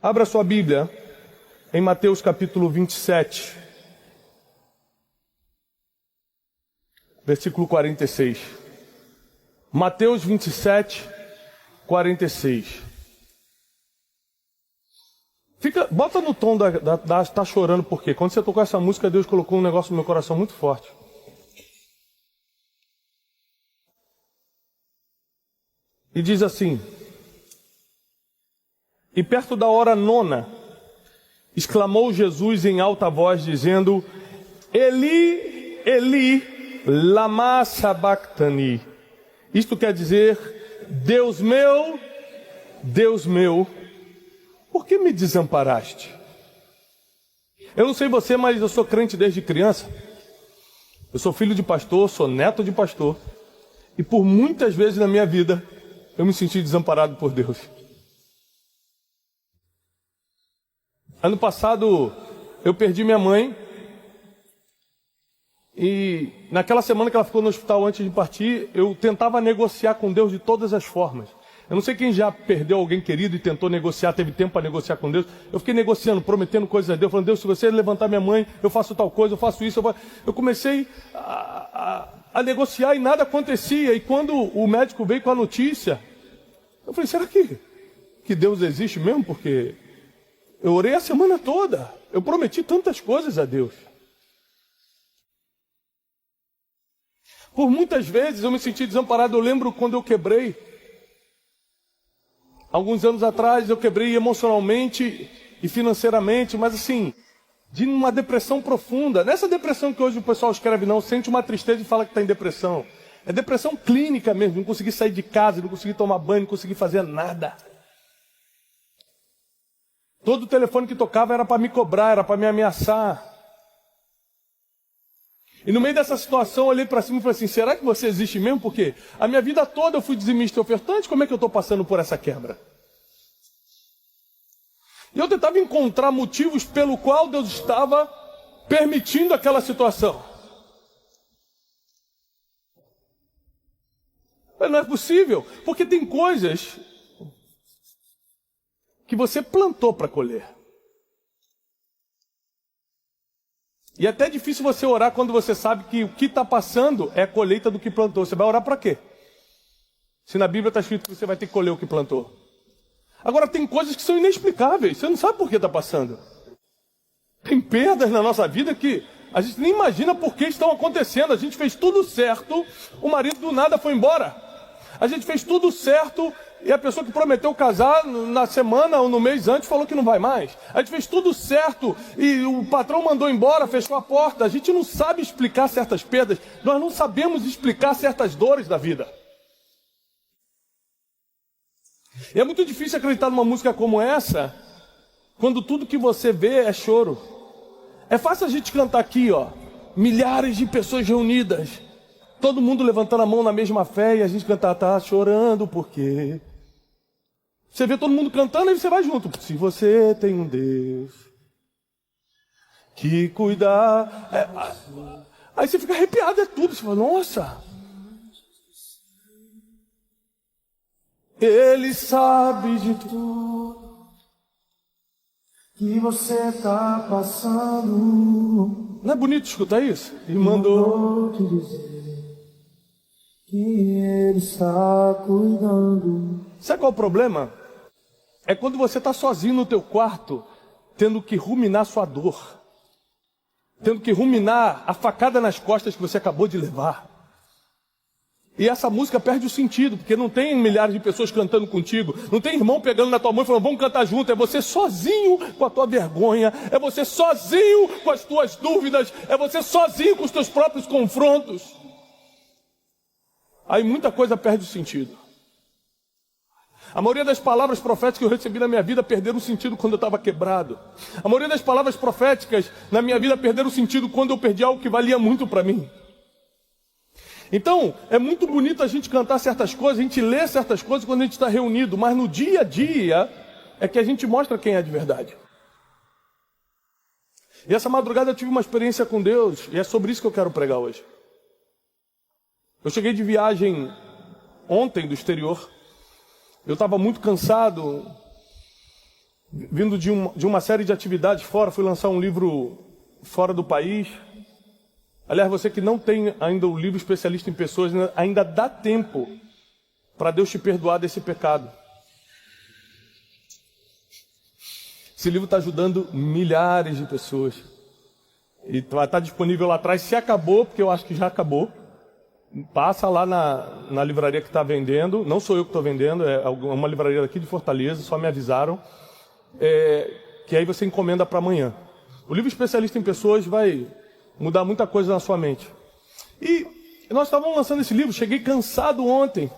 Abra sua Bíblia em Mateus capítulo 27, versículo 46. Mateus 27, 46. Bota no tom tá chorando, porque quando você tocou essa música, Deus colocou um negócio no meu coração muito forte. E diz assim: e perto da hora nona, exclamou Jesus em alta voz, dizendo: Eli, Eli, lama sabachthani. Isto quer dizer: Deus meu, por que me desamparaste? Eu não sei você, mas eu sou crente desde criança. Eu sou filho de pastor, sou neto de pastor. E por muitas vezes na minha vida, eu me senti desamparado por Deus. Ano passado, eu perdi minha mãe. E naquela semana que ela ficou no hospital antes de partir, eu tentava negociar com Deus de todas as formas. Eu não sei quem já perdeu alguém querido e tentou negociar, teve tempo para negociar com Deus. Eu fiquei negociando, prometendo coisas a Deus, falando: Deus, se você levantar minha mãe, eu faço tal coisa, eu faço isso. Eu comecei a negociar e nada acontecia. E quando o médico veio com a notícia, eu falei: será que Deus existe mesmo? Porque eu orei a semana toda, eu prometi tantas coisas a Deus. Por muitas vezes eu me senti desamparado. Eu lembro quando eu quebrei. Alguns anos atrás eu quebrei emocionalmente e financeiramente, mas assim, de uma depressão profunda. Nessa depressão que hoje o pessoal escreve, não, sente uma tristeza e fala que está em depressão. É depressão clínica mesmo, não consegui sair de casa, não consegui tomar banho, não consegui fazer nada. Todo o telefone que tocava era para me cobrar, era para me ameaçar. E no meio dessa situação eu olhei para cima e falei assim: será que você existe mesmo? Porque a minha vida toda eu fui dizimista e ofertante, como é que eu estou passando por essa quebra? E eu tentava encontrar motivos pelo qual Deus estava permitindo aquela situação. Mas não é possível, porque tem coisas que você plantou para colher. E é até difícil você orar quando você sabe que o que está passando é a colheita do que plantou. Você vai orar para quê? Se na Bíblia está escrito que você vai ter que colher o que plantou. Agora tem coisas que são inexplicáveis. Você não sabe por que está passando. Tem perdas na nossa vida que a gente nem imagina por que estão acontecendo. A gente fez tudo certo, o marido do nada foi embora. A gente fez tudo certo e a pessoa que prometeu casar na semana ou no mês antes falou que não vai mais. A gente fez tudo certo e o patrão mandou embora, fechou a porta. A gente não sabe explicar certas perdas. Nós não sabemos explicar certas dores da vida. E é muito difícil acreditar numa música como essa, quando tudo que você vê é choro. É fácil a gente cantar aqui, ó, milhares de pessoas reunidas, todo mundo levantando a mão na mesma fé, e a gente cantar: tá chorando porque... Você vê todo mundo cantando e você vai junto. Se você tem um Deus que cuidar... Aí você fica arrepiado, é tudo. Você fala: nossa, Ele sabe de tudo que você está passando. Não é bonito escutar isso? E mandou te dizer que Ele está cuidando. Sabe qual é o problema? É quando você está sozinho no teu quarto, tendo que ruminar sua dor, tendo que ruminar a facada nas costas que você acabou de levar. E essa música perde o sentido, porque não tem milhares de pessoas cantando contigo, não tem irmão pegando na tua mão e falando: vamos cantar junto. É você sozinho com a tua vergonha, é você sozinho com as tuas dúvidas, é você sozinho com os teus próprios confrontos. Aí muita coisa perde o sentido. A maioria das palavras proféticas que eu recebi na minha vida perderam o sentido quando eu estava quebrado. A maioria das palavras proféticas na minha vida perderam o sentido quando eu perdi algo que valia muito para mim. Então, é muito bonito a gente cantar certas coisas, a gente ler certas coisas quando a gente está reunido, mas no dia a dia é que a gente mostra quem é de verdade. E essa madrugada eu tive uma experiência com Deus, e é sobre isso que eu quero pregar hoje. Eu cheguei de viagem ontem do exterior. Eu estava muito cansado. vindo de uma série de atividades fora, fui lançar um livro fora do país. Aliás, você que não tem ainda o livro especialista em pessoas, ainda dá tempo para Deus te perdoar desse pecado. Esse livro está ajudando milhares de pessoas. E vai estar disponível lá atrás. Se acabou, porque eu acho que já acabou, passa lá na livraria que está vendendo. Não sou eu que estou vendendo, é uma livraria aqui de Fortaleza, só me avisaram. Que aí você encomenda para amanhã. O livro especialista em pessoas vai mudar muita coisa na sua mente. E nós estávamos lançando esse livro, cheguei cansado ontem.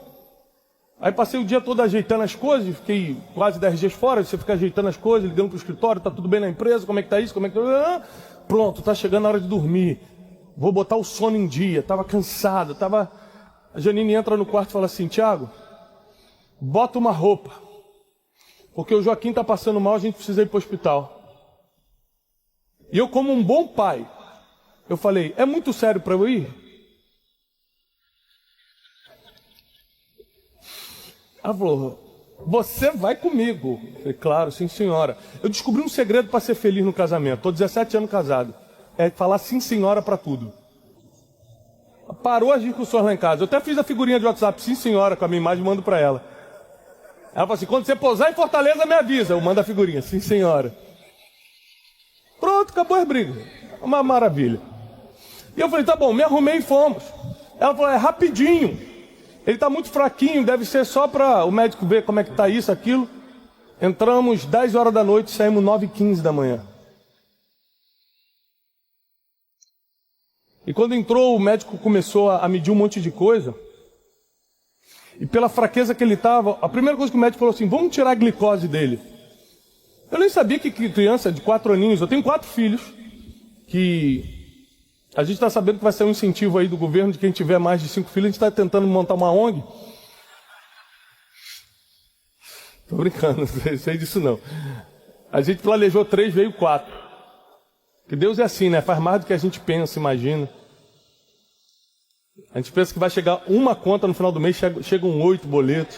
Aí passei o dia todo ajeitando as coisas, fiquei quase 10 dias fora, você fica ajeitando as coisas, ligando para o escritório, tá tudo bem na empresa, como é que tá isso, como é que tá... Pronto, tá chegando a hora de dormir. Vou botar o sono em dia, estava cansado, A Janine entra no quarto e fala assim, Tiago, bota uma roupa, porque o Joaquim está passando mal, a gente precisa ir para o hospital. E eu, como um bom pai, eu falei, é muito sério para eu ir? Ela falou, você vai comigo. Eu falei, claro, sim senhora. Eu descobri um segredo para ser feliz no casamento. Estou 17 anos casado. É falar sim senhora para tudo. Parou as discussões lá em casa. Eu até fiz a figurinha de WhatsApp, sim senhora, com a minha imagem, mando para ela. Ela falou assim, quando você pousar em Fortaleza, me avisa. Eu mando a figurinha, sim senhora. Pronto, acabou as brigas. Uma maravilha. E eu falei, tá bom, me arrumei e fomos. Ela falou, é rapidinho. Ele está muito fraquinho, deve ser só para o médico ver como é que está isso, aquilo. Entramos 10 horas da noite, saímos 9h15 da manhã. E quando entrou, o médico começou a medir um monte de coisa. E pela fraqueza que ele estava, a primeira coisa que o médico falou assim, vamos tirar a glicose dele. Eu nem sabia que criança de 4 aninhos, eu tenho 4 filhos, que a gente está sabendo que vai ser um incentivo aí do governo de quem tiver mais de 5 filhos, a gente está tentando montar uma ONG. Tô brincando, não sei disso não. A gente planejou 3, veio 4. Que Deus é assim, né? Faz mais do que a gente pensa, imagina. A gente pensa que vai chegar uma conta no final do mês, chegam 8 boletos.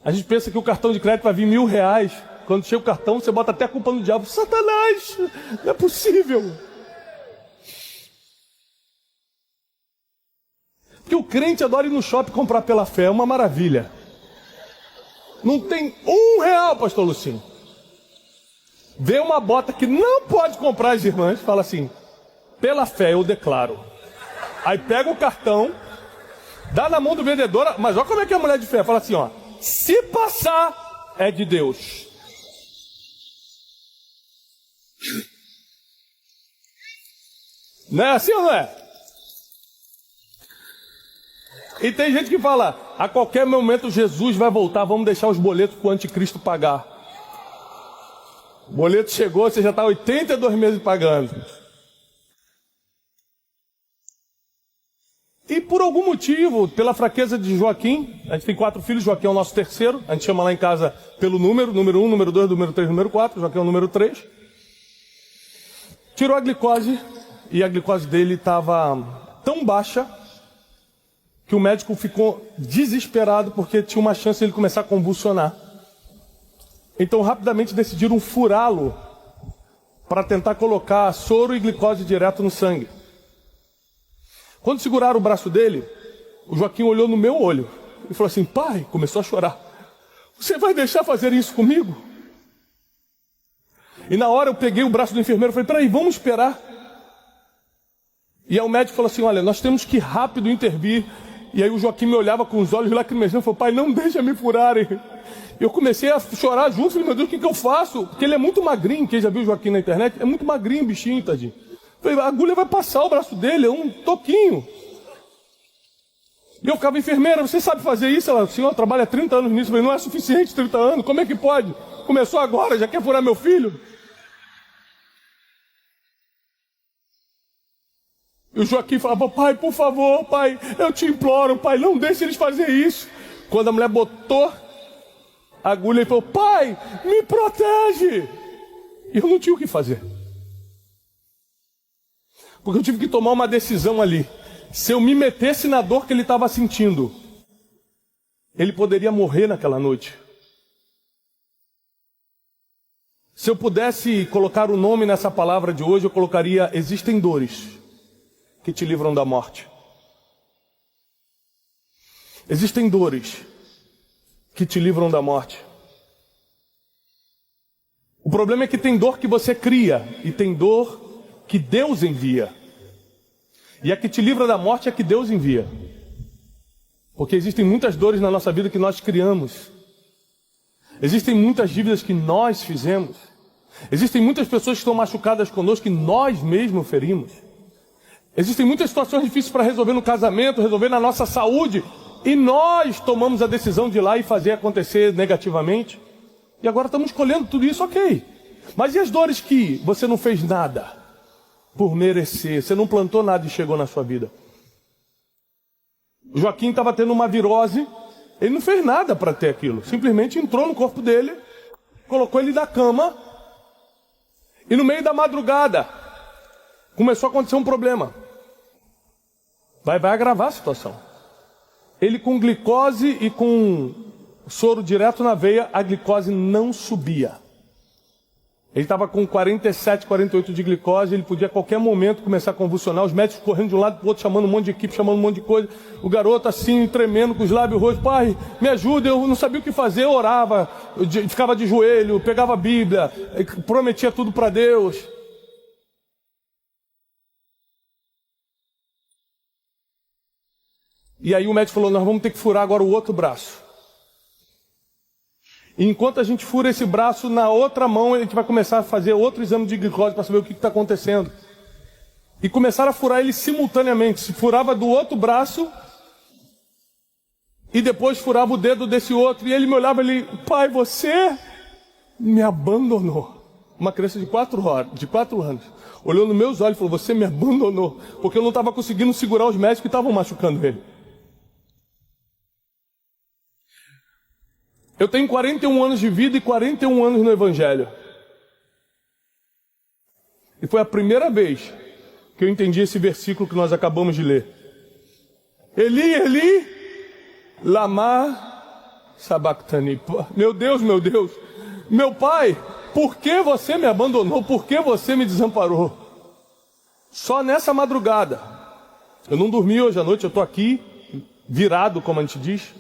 A gente pensa que o cartão de crédito vai vir R$1.000. Quando chega o cartão, você bota até a culpa no diabo. Satanás, não é possível. Porque o crente adora ir no shopping comprar pela fé, é uma maravilha. Não tem R$1, pastor Lucinho. Vê uma bota que não pode comprar as irmãs, fala assim, pela fé eu declaro. Aí pega o cartão, dá na mão do vendedor, mas olha como é que é a mulher de fé, fala assim, ó, se passar, é de Deus. Não é assim ou não é? E tem gente que fala, a qualquer momento Jesus vai voltar, vamos deixar os boletos para o anticristo pagar. O boleto chegou, você já está 82 meses pagando. E por algum motivo, pela fraqueza de Joaquim, a gente tem 4 filhos, Joaquim é o nosso terceiro, a gente chama lá em casa pelo número 1, número 2, número 3, número 4, Joaquim é o número 3. Tirou a glicose, e a glicose dele estava tão baixa, que o médico ficou desesperado, porque tinha uma chance de ele começar a convulsionar. Então rapidamente decidiram furá-lo, para tentar colocar soro e glicose direto no sangue. Quando seguraram o braço dele, o Joaquim olhou no meu olho e falou assim, pai, começou a chorar. Você vai deixar fazer isso comigo? E na hora eu peguei o braço do enfermeiro e falei, peraí, vamos esperar. E aí o médico falou assim, olha, nós temos que rápido intervir. E aí o Joaquim me olhava com os olhos lacrimejando e falou, pai, não deixa me furarem. Eu comecei a chorar junto, falei, meu Deus, o que eu faço? Porque ele é muito magrinho, quem já viu o Joaquim na internet, é muito magrinho, bichinho, tadinho. Falei, a agulha vai passar o braço dele, é um toquinho. E eu ficava, enfermeira, você sabe fazer isso? Ela, senhor, trabalha há 30 anos nisso. Eu falei, não é suficiente 30 anos, como é que pode? Começou agora, já quer furar meu filho? E o Joaquim falava, pai, por favor, pai, eu te imploro, pai, não deixe eles fazerem isso. Quando a mulher botou a agulha, ele falou, pai, me protege. E eu não tinha o que fazer. Porque eu tive que tomar uma decisão ali. Se eu me metesse na dor que ele estava sentindo, ele poderia morrer naquela noite. Se eu pudesse colocar o nome nessa palavra de hoje, eu colocaria: existem dores que te livram da morte. Existem dores que te livram da morte. O problema é que tem dor que você cria e tem dor que Deus envia. E a que te livra da morte é a que Deus envia. Porque existem muitas dores na nossa vida que nós criamos. Existem muitas dívidas que nós fizemos. Existem muitas pessoas que estão machucadas conosco que nós mesmos ferimos. Existem muitas situações difíceis para resolver no casamento, resolver na nossa saúde. E nós tomamos a decisão de ir lá e fazer acontecer negativamente. E agora estamos colhendo tudo isso, ok. Mas e as dores que você não fez nada por merecer? Você não plantou nada e chegou na sua vida. O Joaquim estava tendo uma virose. Ele não fez nada para ter aquilo. Simplesmente entrou no corpo dele, colocou ele na cama. E no meio da madrugada, começou a acontecer um problema. Vai agravar a situação. Ele com glicose e com soro direto na veia, a glicose não subia. Ele estava com 47, 48 de glicose, ele podia a qualquer momento começar a convulsionar, os médicos correndo de um lado para o outro, chamando um monte de equipe, chamando um monte de coisa. O garoto assim, tremendo, com os lábios rojos: pai, me ajuda, eu não sabia o que fazer, eu orava, eu ficava de joelho, pegava a Bíblia, prometia tudo para Deus. E aí o médico falou: nós vamos ter que furar agora o outro braço. E enquanto a gente fura esse braço, na outra mão a gente vai começar a fazer outro exame de glicose para saber o que está acontecendo. E começaram a furar ele simultaneamente. Se furava do outro braço e depois furava o dedo desse outro. E ele me olhava e ele: pai, você me abandonou. Uma criança de 4 anos. Olhou nos meus olhos e falou: você me abandonou. Porque eu não estava conseguindo segurar os médicos que estavam machucando ele. Eu tenho 41 anos de vida e 41 anos no Evangelho. E foi a primeira vez que eu entendi esse versículo que nós acabamos de ler. Eli, Eli, lama sabachthani. Meu Deus, meu pai, por que você me abandonou? Por que você me desamparou? Só nessa madrugada. Eu não dormi hoje à noite, eu estou aqui, virado, como a gente diz.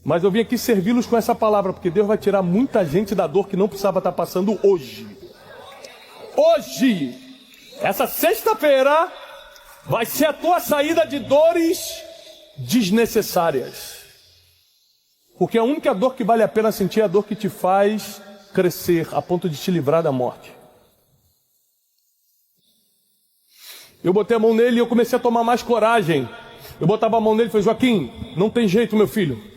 Mas eu vim aqui servi-los com essa palavra, porque Deus vai tirar muita gente da dor que não precisava estar passando hoje. Hoje, essa sexta-feira, vai ser a tua saída de dores desnecessárias. Porque a única dor que vale a pena sentir é a dor que te faz crescer, a ponto de te livrar da morte. Eu botei a mão nele e eu comecei a tomar mais coragem. Eu botava a mão nele e falei: Joaquim, não tem jeito, meu filho.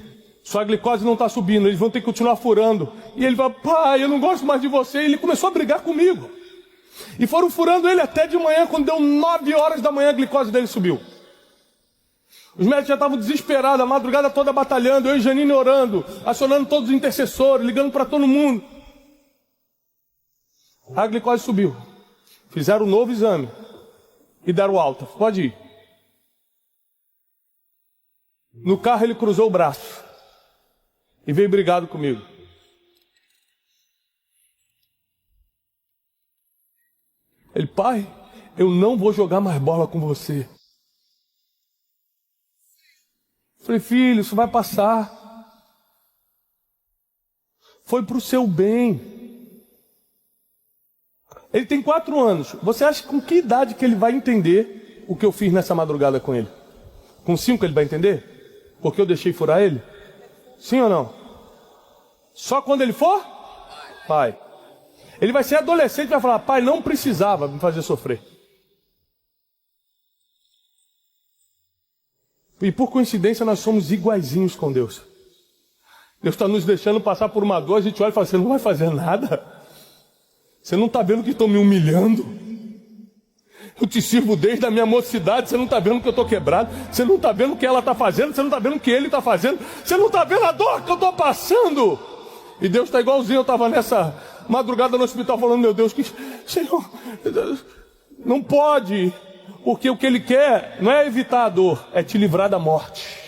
Sua glicose não está subindo, eles vão ter que continuar furando. E ele vai: pai, eu não gosto mais de você. E ele começou a brigar comigo. E foram furando ele até de manhã, quando deu 9 horas da manhã, a glicose dele subiu. Os médicos já estavam desesperados, a madrugada toda batalhando, eu e Janine orando, acionando todos os intercessores, ligando para todo mundo. A glicose subiu. Fizeram um novo exame e deram alta. Pode ir. No carro ele cruzou o braço e veio brigado comigo. Ele: pai, eu não vou jogar mais bola com você. Falei: filho, isso vai passar. Foi para o seu bem. Ele tem 4 anos. Você acha com que idade que ele vai entender o que eu fiz nessa madrugada com ele? Com 5 ele vai entender? Porque eu deixei furar ele? Sim ou não? Só quando ele for? Pai. Ele vai ser adolescente e vai falar: pai, não precisava me fazer sofrer. E por coincidência nós somos iguaizinhos com Deus. Deus está nos deixando passar por uma dor, a gente olha e fala: você não vai fazer nada? Você não está vendo que estão me humilhando? Eu te sirvo desde a minha mocidade, você não está vendo que eu estou quebrado? Você não está vendo o que ela está fazendo? Você não está vendo o que ele está fazendo? Você não está vendo a dor que eu estou passando? E Deus está igualzinho. Eu estava nessa madrugada no hospital falando: meu Deus, Senhor, não pode. Porque o que ele quer não é evitar a dor, é te livrar da morte.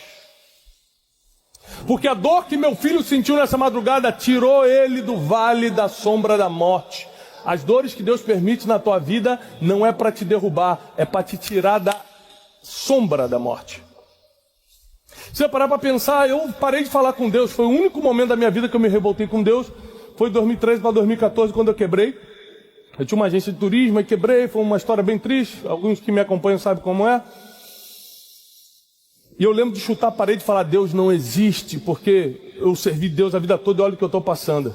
Porque a dor que meu filho sentiu nessa madrugada tirou ele do vale da sombra da morte. As dores que Deus permite na tua vida não é para te derrubar, é para te tirar da sombra da morte. Se você parar para pensar, eu parei de falar com Deus. Foi o único momento da minha vida que eu me revoltei com Deus. Foi de 2013 para 2014, quando eu quebrei. Eu tinha uma agência de turismo e quebrei. Foi uma história bem triste. Alguns que me acompanham sabem como é. E eu lembro de chutar a parede e falar: Deus não existe, porque eu servi Deus a vida toda e olha o que eu estou passando.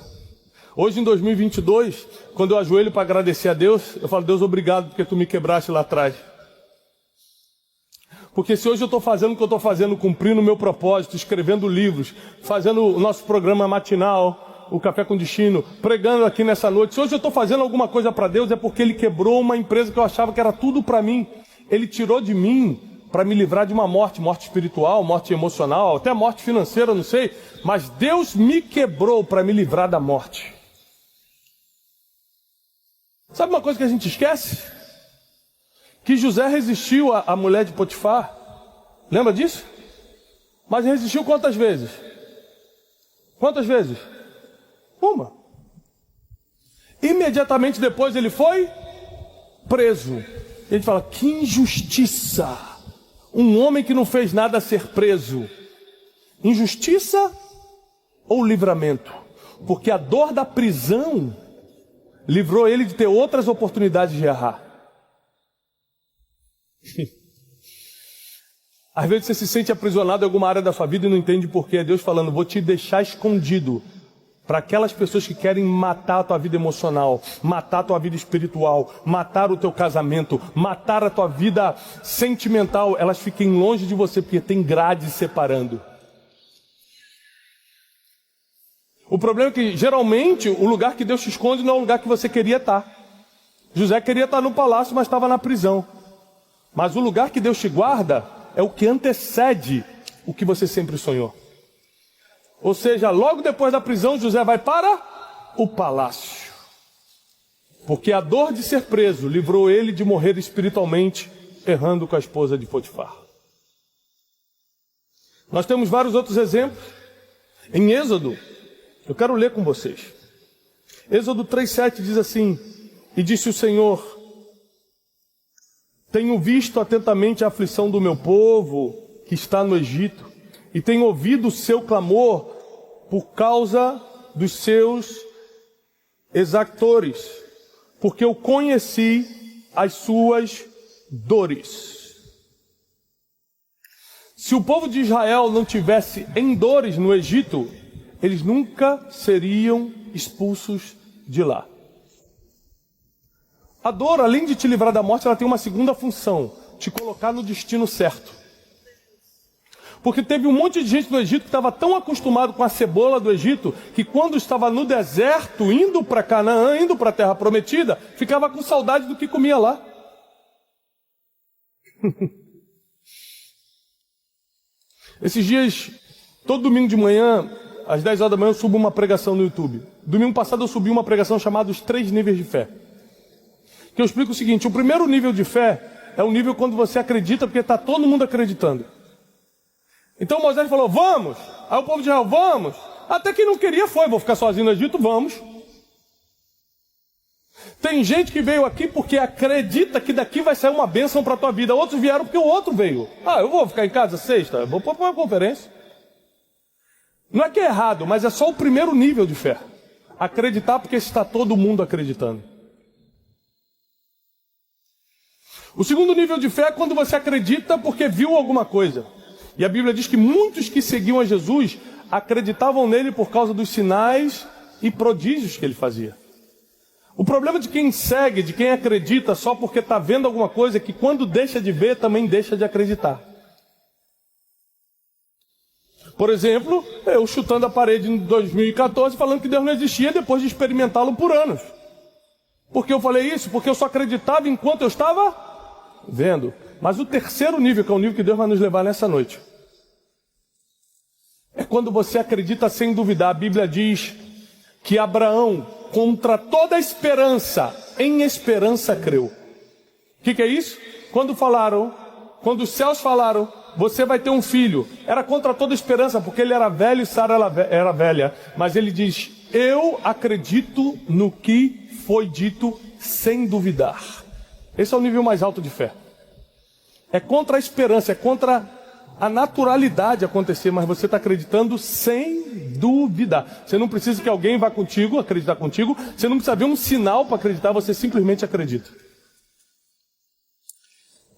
Hoje, em 2022, quando eu ajoelho para agradecer a Deus, eu falo: Deus, obrigado porque tu me quebraste lá atrás. Porque se hoje eu estou fazendo o que eu estou fazendo, cumprindo o meu propósito, escrevendo livros, fazendo o nosso programa matinal, o Café com Destino, pregando aqui nessa noite, se hoje eu estou fazendo alguma coisa para Deus, é porque Ele quebrou uma empresa que eu achava que era tudo para mim. Ele tirou de mim para me livrar de uma morte espiritual, morte emocional, até morte financeira, não sei. Mas Deus me quebrou para me livrar da morte. Sabe uma coisa que a gente esquece? Que José resistiu à mulher de Potifar. Lembra disso? Mas resistiu quantas vezes? Quantas vezes? Uma. Imediatamente depois ele foi preso. E a gente fala: que injustiça! Um homem que não fez nada ser preso. Injustiça ou livramento? Porque a dor da prisão livrou ele de ter outras oportunidades de errar. Às vezes você se sente aprisionado em alguma área da sua vida e não entende por quê. É Deus falando: vou te deixar escondido para aquelas pessoas que querem matar a tua vida emocional, matar a tua vida espiritual, matar o teu casamento, matar a tua vida sentimental. Elas fiquem longe de você porque tem grade separando. O problema é que geralmente o lugar que Deus te esconde não é o lugar que você queria estar. José queria estar no palácio, mas estava na prisão. Mas o lugar que Deus te guarda é o que antecede o que você sempre sonhou. Ou seja, logo depois da prisão, José vai para o palácio. Porque a dor de ser preso livrou ele de morrer espiritualmente, errando com a esposa de Potifar. Nós temos vários outros exemplos. Em Êxodo, eu quero ler com vocês. Êxodo 3,7 diz assim: e disse o Senhor: tenho visto atentamente a aflição do meu povo que está no Egito, e tenho ouvido o seu clamor por causa dos seus exactores, porque eu conheci as suas dores. Se o povo de Israel não tivesse em dores no Egito, eles nunca seriam expulsos de lá. A dor, além de te livrar da morte, ela tem uma segunda função: te colocar no destino certo. Porque teve um monte de gente no Egito que estava tão acostumado com a cebola do Egito, que quando estava no deserto, indo para Canaã, indo para a terra prometida, ficava com saudade do que comia lá. Esses dias, todo domingo de manhã, às 10 horas da manhã, eu subo uma pregação no YouTube. Domingo passado eu subi uma pregação chamada Os 3 Níveis de Fé. Que eu explico o seguinte: o primeiro nível de fé é o nível quando você acredita porque está todo mundo acreditando. Então Moisés falou: vamos. Aí o povo de Israel: vamos. Até quem não queria foi: vou ficar sozinho no Egito, vamos. Tem gente que veio aqui porque acredita que daqui vai sair uma bênção para a tua vida. Outros vieram porque o outro veio. Eu vou ficar em casa sexta, vou para uma conferência. Não é que é errado, mas é só o primeiro nível de fé. Acreditar porque está todo mundo acreditando. O segundo nível de fé é quando você acredita porque viu alguma coisa. E a Bíblia diz que muitos que seguiam a Jesus acreditavam nele por causa dos sinais e prodígios que ele fazia. O problema de quem segue, de quem acredita só porque está vendo alguma coisa, é que quando deixa de ver, também deixa de acreditar. Por exemplo, eu chutando a parede em 2014, falando que Deus não existia, depois de experimentá-lo por anos. Por que eu falei isso? Porque eu só acreditava enquanto eu estava vendo. Mas o terceiro nível, que é o nível que Deus vai nos levar nessa noite, é quando você acredita sem duvidar. A Bíblia diz que Abraão, contra toda a esperança, em esperança creu. O que é isso? Quando os céus falaram, você vai ter um filho. Era contra toda esperança, porque ele era velho e Sara era velha. Mas ele diz, eu acredito no que foi dito sem duvidar. Esse é o nível mais alto de fé. É contra a esperança, é contra a naturalidade acontecer, mas você está acreditando sem duvidar. Você não precisa que alguém vá contigo, acreditar contigo. Você não precisa ver um sinal para acreditar, você simplesmente acredita.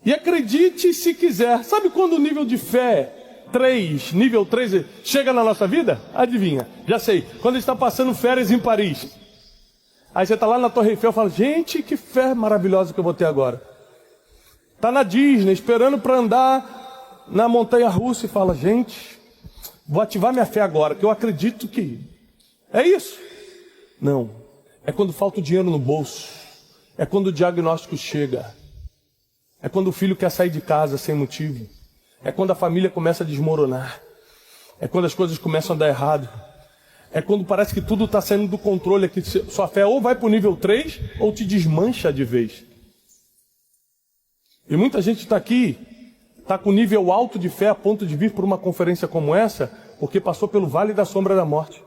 E acredite se quiser. Sabe quando o nível de fé 3, nível 3, chega na nossa vida? Adivinha, já sei. Quando a gente está passando férias em Paris. Aí você está lá na Torre Eiffel e fala, gente, que fé maravilhosa que eu vou ter agora. Está na Disney, esperando para andar na montanha-russa e fala, gente, vou ativar minha fé agora, que eu acredito que... É isso? Não. É quando falta o dinheiro no bolso. É quando o diagnóstico chega. É quando o filho quer sair de casa sem motivo. É quando a família começa a desmoronar. É quando as coisas começam a dar errado. É quando parece que tudo está saindo do controle. Aqui. Sua fé ou vai para o nível 3 ou te desmancha de vez. E muita gente está aqui, está com nível alto de fé a ponto de vir por uma conferência como essa, porque passou pelo vale da sombra da morte.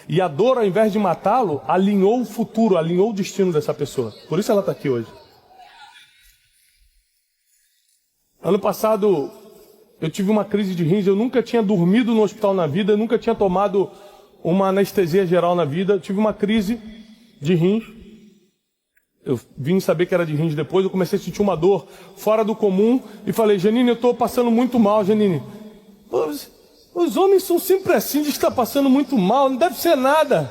E a dor, ao invés de matá-lo, alinhou o futuro, alinhou o destino dessa pessoa. Por isso ela está aqui hoje. Ano passado, eu tive uma crise de rins. Eu nunca tinha dormido no hospital na vida, eu nunca tinha tomado uma anestesia geral na vida. Eu tive uma crise de rins. Eu vim saber que era de rins depois. Eu comecei a sentir uma dor fora do comum e falei, Janine, eu estou passando muito mal, Janine. Os homens são sempre assim, de estar passando muito mal, não deve ser nada.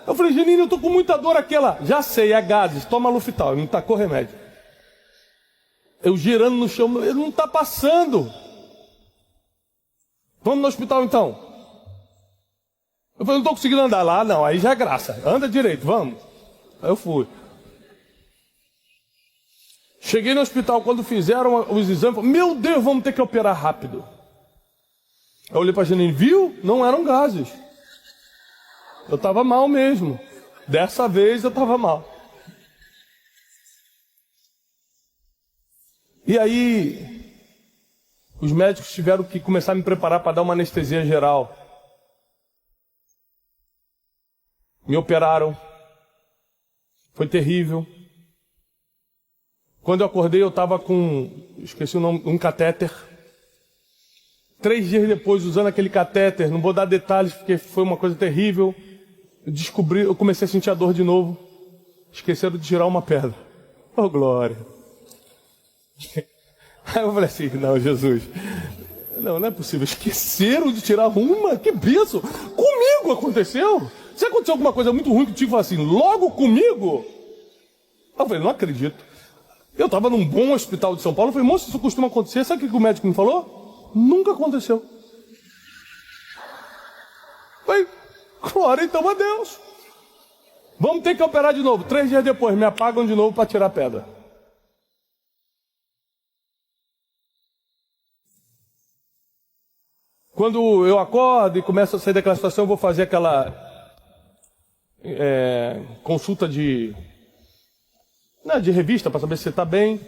Eu falei, Janine, eu estou com muita dor aqui. Ela, já sei, é gases, toma Luftal. Ele me tacou remédio. Eu girando no chão, ele não está passando. Vamos no hospital então. Eu falei, não estou conseguindo andar lá, não, aí já é graça. Anda direito, vamos. Aí eu fui. Cheguei no hospital, quando fizeram os exames, falei, meu Deus, vamos ter que operar rápido. Eu olhei para a Janine, viu? Não eram gases. Eu estava mal mesmo. Dessa vez eu estava mal. E aí, os médicos tiveram que começar a me preparar para dar uma anestesia geral. Me operaram. Foi terrível. Quando eu acordei, eu estava com, esqueci o nome, um catéter. 3 dias depois, usando aquele catéter, não vou dar detalhes porque foi uma coisa terrível. Eu comecei a sentir a dor de novo. Esqueceram de tirar uma pedra. Oh, glória. Aí eu falei assim, não, Jesus, não é possível, esqueceram de tirar uma, que benção, comigo aconteceu, se aconteceu alguma coisa muito ruim contigo, fala assim, logo comigo? Eu falei, não acredito, eu estava num bom hospital de São Paulo, eu falei, moço, isso costuma acontecer, sabe o que o médico me falou? Nunca aconteceu. Eu falei, glória então a Deus, vamos ter que operar de novo, 3 dias depois, me apagam de novo para tirar a pedra. Quando eu acordo e começo a sair daquela situação, eu vou fazer aquela consulta de revista para saber se você está bem.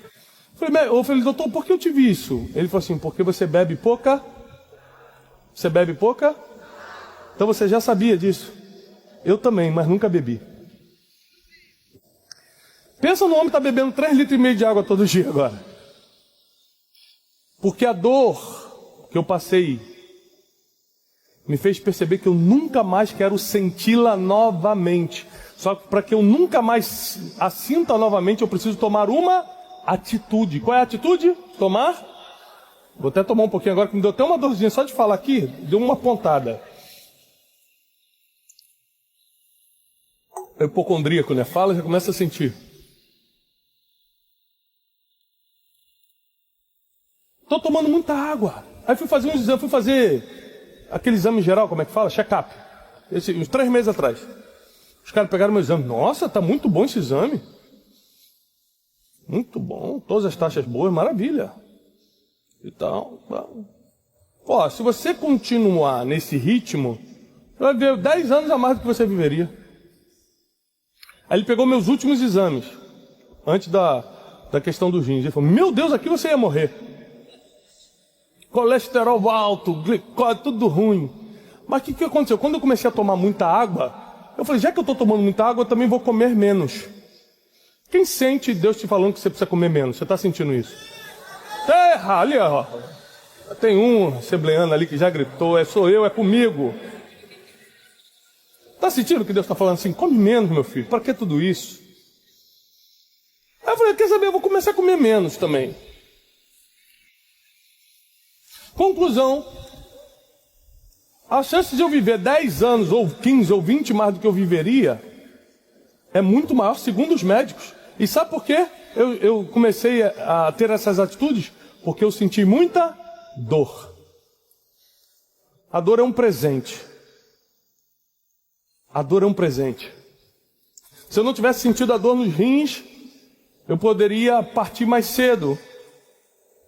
Eu falei, doutor, por que eu tive isso? Ele falou assim, porque você bebe pouca? Você bebe pouca? Então você já sabia disso. Eu também, mas nunca bebi. Pensa no homem que está bebendo 3,5 litros de água todo dia agora. Porque a dor que eu passei me fez perceber que eu nunca mais quero senti-la novamente. Só que para que eu nunca mais a sinta novamente, eu preciso tomar uma atitude. Qual é a atitude? Tomar? Vou até tomar um pouquinho agora, que me deu até uma dorzinha. Só de falar aqui, deu uma pontada. É hipocondríaco, né? Fala, já começa a sentir. Estou tomando muita água. Aí fui fazer uns exames, fui fazer aquele exame geral, como é que fala? Check-up. Uns 3 meses atrás. Os caras pegaram meu exame. Nossa, tá muito bom esse exame. Muito bom. Todas as taxas boas, maravilha. E tal. Ó, se você continuar nesse ritmo, você vai ver 10 anos a mais do que você viveria. Aí ele pegou meus últimos exames. Antes da questão dos rins. Ele falou, meu Deus, aqui você ia morrer. colesterol alto, glicose, tudo ruim. Mas o que aconteceu? Quando eu comecei a tomar muita água, eu falei, já que eu estou tomando muita água, eu também vou comer menos. Quem sente Deus te falando que você precisa comer menos? Você está sentindo isso? Terra, ali ó. Tem um assembleano ali que já gritou, sou eu, é comigo. Está sentindo que Deus está falando assim? Come menos, meu filho, para que tudo isso? Aí eu falei, quer saber, eu vou começar a comer menos também. Conclusão, a chance de eu viver 10 anos, ou 15, ou 20 mais do que eu viveria, é muito maior, segundo os médicos. E sabe por quê? Eu comecei a ter essas atitudes? Porque eu senti muita dor. A dor é um presente. A dor é um presente. Se eu não tivesse sentido a dor nos rins, eu poderia partir mais cedo.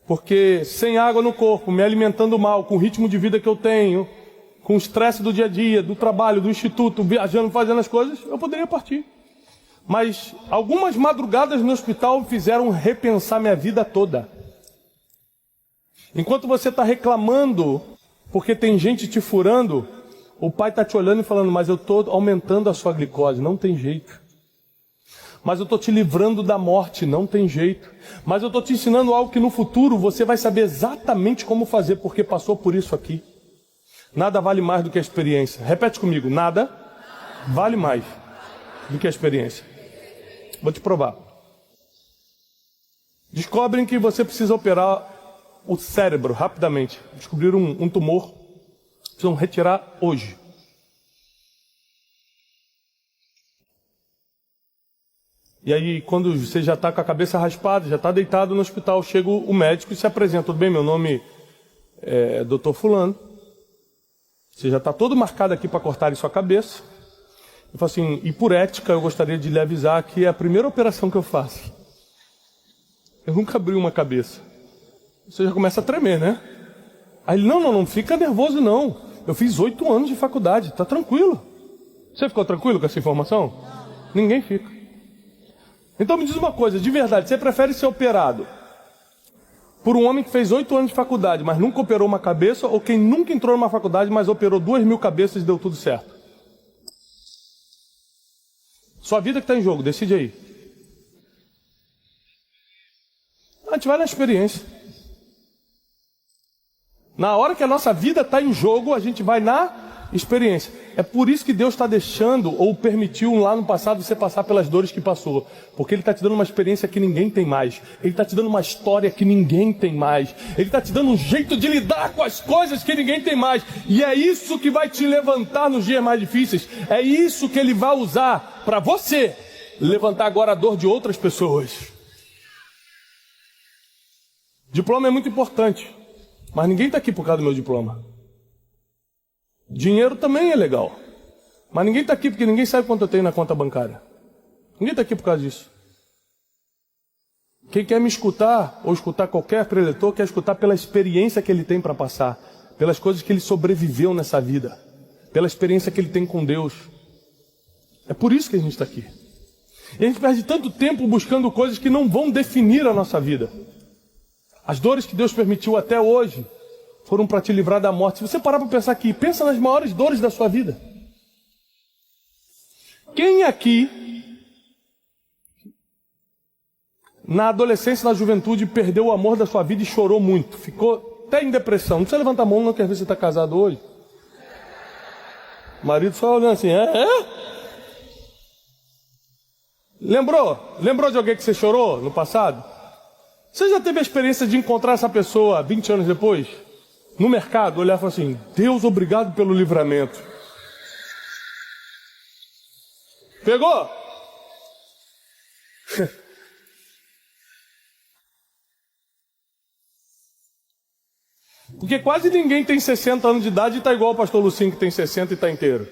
Porque sem água no corpo, me alimentando mal, com o ritmo de vida que eu tenho, com o estresse do dia a dia, do trabalho, do instituto, viajando, fazendo as coisas, eu poderia partir. Mas algumas madrugadas no hospital me fizeram repensar minha vida toda. Enquanto você está reclamando, porque tem gente te furando, o pai está te olhando e falando, mas eu estou aumentando a sua glicose, não tem jeito. Mas eu estou te livrando da morte, não tem jeito. Mas eu estou te ensinando algo que no futuro você vai saber exatamente como fazer, porque passou por isso aqui. Nada vale mais do que a experiência. Repete comigo, nada vale mais do que a experiência. Vou te provar. Descobrem que você precisa operar o cérebro rapidamente. Descobriram um tumor. Precisam retirar hoje. E aí, quando você já está com a cabeça raspada, já está deitado no hospital, chega o médico e se apresenta. Tudo bem, meu nome é Dr. Fulano. Você já está todo marcado aqui para cortar em sua cabeça. Eu falo assim, e por ética eu gostaria de lhe avisar que é a primeira operação que eu faço. Eu nunca abri uma cabeça. Você já começa a tremer, né? Aí ele, não fica nervoso não. Eu fiz 8 anos de faculdade, tá tranquilo. Você ficou tranquilo com essa informação? Ninguém fica. Então me diz uma coisa, de verdade, você prefere ser operado por um homem que fez 8 anos de faculdade, mas nunca operou uma cabeça, ou quem nunca entrou numa faculdade, mas operou 2.000 cabeças e deu tudo certo? Sua vida que está em jogo, decide aí. A gente vai na experiência. Na hora que a nossa vida está em jogo, a gente vai na experiência. É por isso que Deus está deixando, ou permitiu lá no passado, você passar pelas dores que passou. Porque Ele está te dando uma experiência que ninguém tem mais. Ele está te dando uma história que ninguém tem mais. Ele está te dando um jeito de lidar com as coisas que ninguém tem mais. E é isso que vai te levantar nos dias mais difíceis. É isso que Ele vai usar para você levantar agora a dor de outras pessoas. Diploma é muito importante. Mas ninguém está aqui por causa do meu diploma. Dinheiro também é legal. Mas ninguém está aqui porque ninguém sabe quanto eu tenho na conta bancária. Ninguém está aqui por causa disso. Quem quer me escutar, ou escutar qualquer preletor, quer escutar pela experiência que ele tem para passar. Pelas coisas que ele sobreviveu nessa vida. Pela experiência que ele tem com Deus. É por isso que a gente está aqui. E a gente perde tanto tempo buscando coisas que não vão definir a nossa vida. As dores que Deus permitiu até hoje foram para te livrar da morte. Se você parar para pensar aqui, pensa nas maiores dores da sua vida. Quem aqui, na adolescência, na juventude, perdeu o amor da sua vida e chorou muito? Ficou até em depressão. Não precisa levantar a mão, não quer ver se você está casado hoje. O marido só olhando assim, Lembrou de alguém que você chorou no passado? Você já teve a experiência de encontrar essa pessoa 20 anos depois? No mercado, olhar e falar assim, Deus, obrigado pelo livramento. Pegou? Porque quase ninguém tem 60 anos de idade e está igual o pastor Lucinho que tem 60 e está inteiro.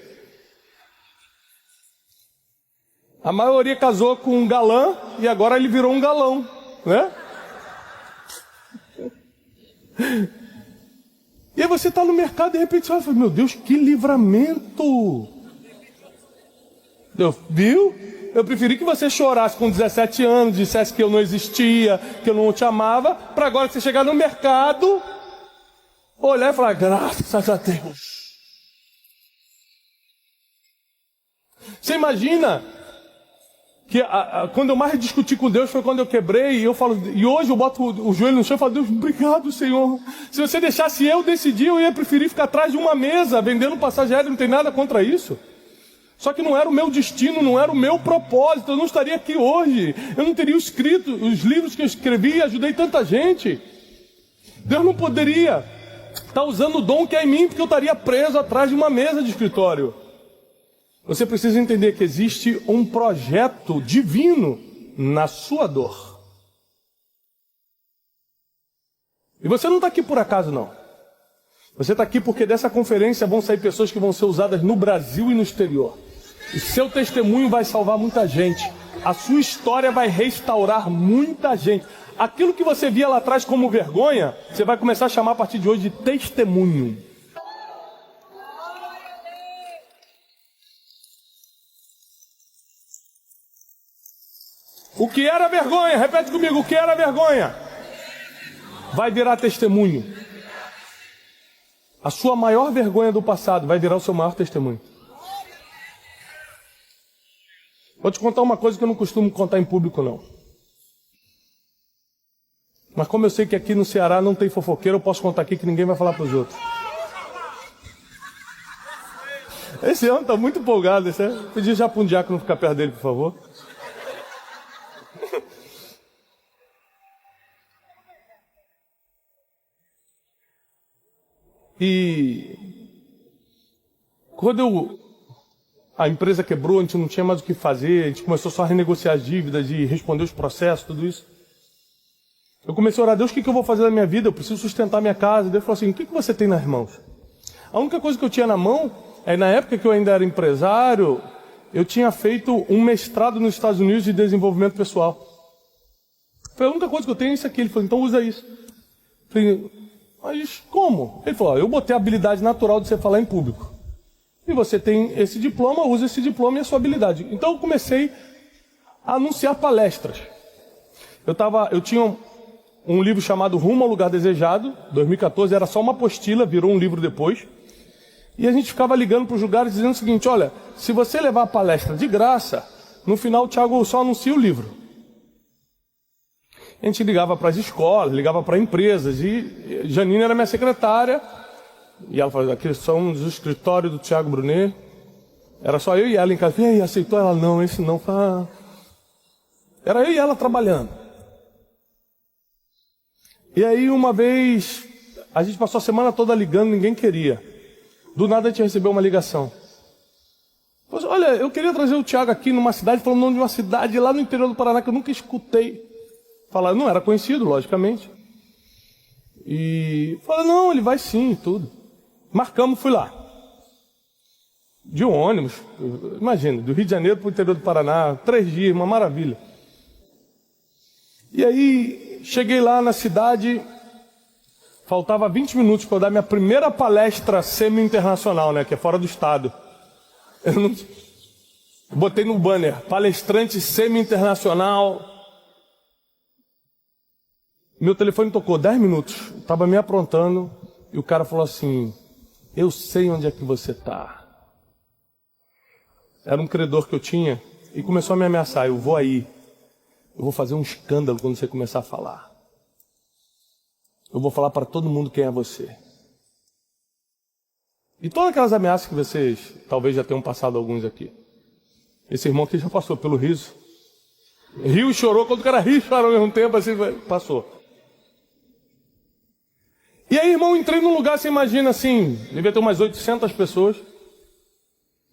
A maioria casou com um galã e agora ele virou um galão, né? E aí você está no mercado e de repente você fala, meu Deus, que livramento! Viu? Eu preferi que você chorasse com 17 anos, dissesse que eu não existia, que eu não te amava, para agora você chegar no mercado olhar e falar, graças a Deus. Você imagina que quando eu mais discuti com Deus foi quando eu quebrei, e eu falo, e hoje eu boto o joelho no chão e falo, Deus, obrigado, Senhor. Se você deixasse eu decidir, eu ia preferir ficar atrás de uma mesa, vendendo passagem aérea, não tem nada contra isso. Só que não era o meu destino, não era o meu propósito, eu não estaria aqui hoje. Eu não teria escrito os livros que eu escrevi e ajudei tanta gente. Deus não poderia estar usando o dom que é em mim, porque eu estaria preso atrás de uma mesa de escritório. Você precisa entender que existe um projeto divino na sua dor. E você não está aqui por acaso, não. Você está aqui porque dessa conferência vão sair pessoas que vão ser usadas no Brasil e no exterior. O seu testemunho vai salvar muita gente. A sua história vai restaurar muita gente. Aquilo que você via lá atrás como vergonha, você vai começar a chamar a partir de hoje de testemunho. O que era vergonha, repete comigo, o que era vergonha, vai virar testemunho. A sua maior vergonha do passado vai virar o seu maior testemunho. Vou te contar uma coisa que eu não costumo contar em público, não. Mas como eu sei que aqui no Ceará não tem fofoqueiro, eu posso contar aqui que ninguém vai falar para os outros. Esse homem está muito empolgado. Pedir já para um diácono ficar perto dele, por favor. E quando a empresa quebrou, a gente não tinha mais o que fazer, a gente começou só a renegociar as dívidas e responder os processos, tudo isso. Eu comecei a orar, Deus, o que eu vou fazer na minha vida? Eu preciso sustentar minha casa. Deus falou assim, o que você tem nas mãos? A única coisa que eu tinha na mão, na época que eu ainda era empresário, eu tinha feito um mestrado nos Estados Unidos de desenvolvimento pessoal. Foi a única coisa que eu tenho é isso aqui. Ele falou, então usa isso. Eu falei, mas como? Ele falou, eu botei a habilidade natural de você falar em público. E você tem esse diploma, usa esse diploma e a sua habilidade. Então eu comecei a anunciar palestras. Eu tinha um livro chamado Rumo ao Lugar Desejado, 2014, era só uma apostila, virou um livro depois. E a gente ficava ligando para os lugares dizendo o seguinte, olha, se você levar a palestra de graça, no final o Thiago só anuncia o livro. A gente ligava para as escolas, ligava para empresas, e Janine era minha secretária, e ela falou, aqui somos o escritório do Thiago Brunet. Era só eu e ela em casa. E aí, aceitou? Ela, não, esse não. Era eu e ela trabalhando. E aí uma vez, a gente passou a semana toda ligando, ninguém queria. Do nada a gente recebeu uma ligação. Falei, olha, eu queria trazer o Thiago aqui numa cidade, falando o nome de uma cidade lá no interior do Paraná que eu nunca escutei. Falar, não era conhecido, logicamente. E falei, não, ele vai sim, tudo. Marcamos, fui lá. De um ônibus, imagina, do Rio de Janeiro para o interior do Paraná, 3 dias, uma maravilha. E aí, cheguei lá na cidade, faltava 20 minutos para eu dar minha primeira palestra semi-internacional, né, que é fora do estado. Botei no banner, palestrante semi-internacional. Meu telefone tocou 10 minutos, estava me aprontando, e o cara falou assim, eu sei onde é que você está. Era um credor que eu tinha, e começou a me ameaçar, eu vou aí, eu vou fazer um escândalo quando você começar a falar. Eu vou falar para todo mundo quem é você. E todas aquelas ameaças que vocês talvez já tenham passado alguns aqui. Esse irmão aqui já passou pelo riso. Riu e chorou, quando o cara riu e chorou ao mesmo tempo, assim, passou. E aí, irmão, entrei num lugar, você imagina assim, devia ter umas 800 pessoas.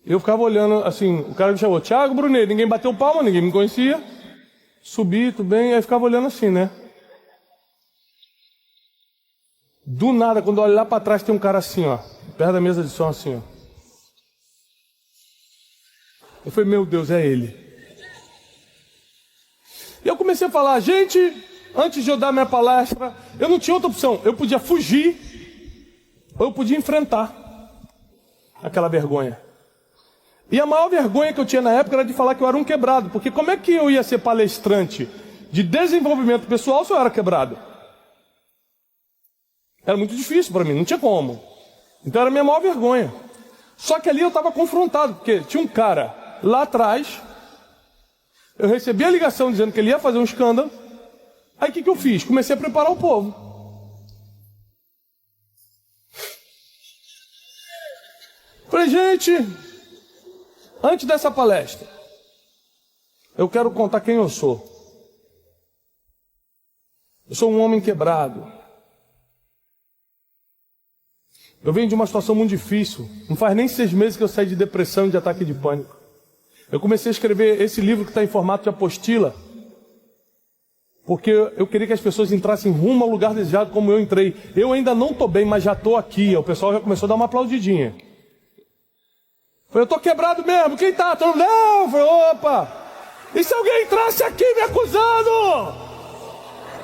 Eu ficava olhando, assim, o cara me chamou, Thiago Brunet, ninguém bateu palma, ninguém me conhecia. Subi, tudo bem, aí ficava olhando assim, né? Do nada, quando eu olho lá para trás, tem um cara assim, ó, perto da mesa de som, assim, ó. Eu falei, meu Deus, é ele. E eu comecei a falar, gente, antes de eu dar minha palestra, eu não tinha outra opção. Eu podia fugir, ou eu podia enfrentar aquela vergonha. E a maior vergonha que eu tinha na época era de falar que eu era um quebrado. Porque como é que eu ia ser palestrante de desenvolvimento pessoal se eu era quebrado? Era muito difícil para mim, não tinha como. Então era a minha maior vergonha. Só que ali eu estava confrontado, porque tinha um cara lá atrás, eu recebi a ligação dizendo que ele ia fazer um escândalo. Aí o que eu fiz? Comecei a preparar o povo. Falei, gente, antes dessa palestra, eu quero contar quem eu sou. Eu sou um homem quebrado. Eu venho de uma situação muito difícil. Não faz nem 6 meses que eu saí de depressão e de ataque de pânico. Eu comecei a escrever esse livro que está em formato de apostila, porque eu queria que as pessoas entrassem rumo ao lugar desejado como eu entrei. Eu ainda não estou bem, mas já estou aqui. O pessoal já começou a dar uma aplaudidinha. Falei, eu estou quebrado mesmo. Quem está? Todo mundo, não. Eu falei, opa. E se alguém entrasse aqui me acusando?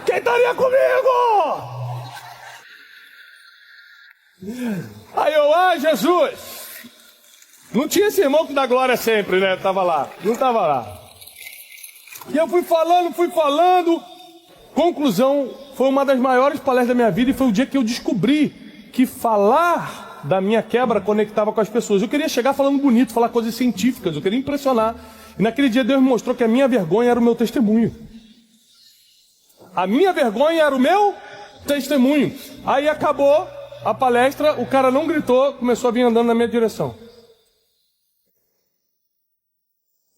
Quem estaria comigo? Aí eu, Jesus. Não tinha esse irmão que dá glória sempre, né? Tava lá. Não estava lá. E eu fui falando. Conclusão, foi uma das maiores palestras da minha vida e foi o dia que eu descobri que falar da minha quebra conectava com as pessoas. Eu queria chegar falando bonito, falar coisas científicas, eu queria impressionar. E naquele dia Deus me mostrou que a minha vergonha era o meu testemunho. A minha vergonha era o meu testemunho. Aí acabou a palestra, o cara não gritou, começou a vir andando na minha direção.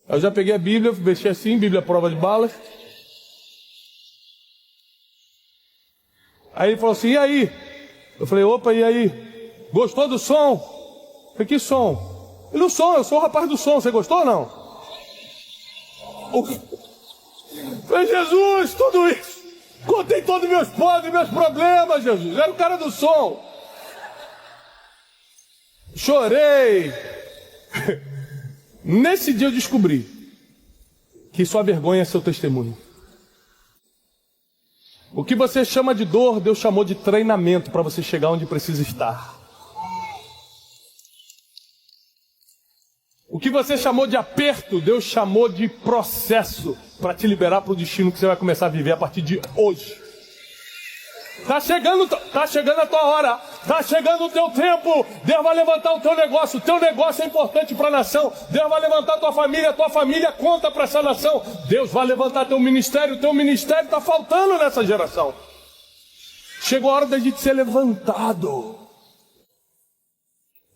Eu já peguei a Bíblia, vesti assim, Bíblia prova de balas. Aí ele falou assim, e aí? Eu falei, opa, e aí? Gostou do som? Eu falei, que som? Ele, o som, eu sou o rapaz do som, você gostou ou não? Eu falei, Jesus, tudo isso. Contei todos os meus podres, meus problemas, Jesus. Era o cara do som. Chorei. Nesse dia eu descobri que sua vergonha é seu testemunho. O que você chama de dor, Deus chamou de treinamento para você chegar onde precisa estar. O que você chamou de aperto, Deus chamou de processo para te liberar para o destino que você vai começar a viver a partir de hoje. Tá chegando a tua hora, tá chegando o teu tempo. Deus vai levantar o teu negócio é importante para a nação. Deus vai levantar a tua família conta para essa nação. Deus vai levantar teu ministério está faltando nessa geração. Chegou a hora da gente ser levantado.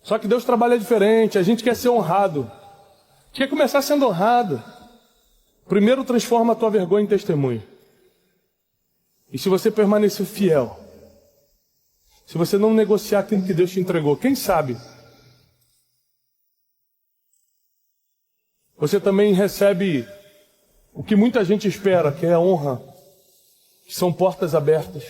Só que Deus trabalha diferente, a gente quer ser honrado. Quer começar sendo honrado. Primeiro transforma a tua vergonha em testemunho. E se você permanecer fiel, se você não negociar aquilo que Deus te entregou, quem sabe, você também recebe o que muita gente espera, que é a honra, que são portas abertas.